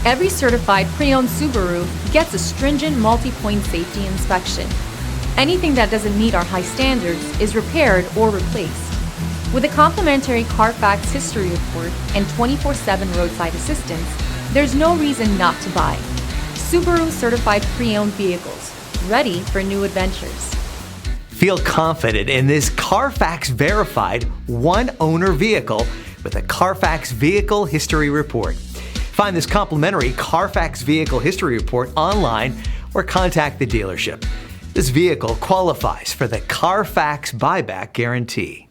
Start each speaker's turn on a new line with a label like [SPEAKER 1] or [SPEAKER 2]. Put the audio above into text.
[SPEAKER 1] Every certified pre-owned Subaru gets a stringent multi-point safety inspection. Anything that doesn't meet our high standards is repaired or replaced. With a complimentary Carfax history report and 24/7 roadside assistance, there's no reason not to buy. Subaru certified pre-owned vehicles, ready for new adventures.
[SPEAKER 2] Feel confident in this Carfax verified one-owner vehicle with a Carfax Vehicle History Report. Find this complimentary Carfax Vehicle History Report online or contact the dealership. This vehicle qualifies for the Carfax Buyback Guarantee.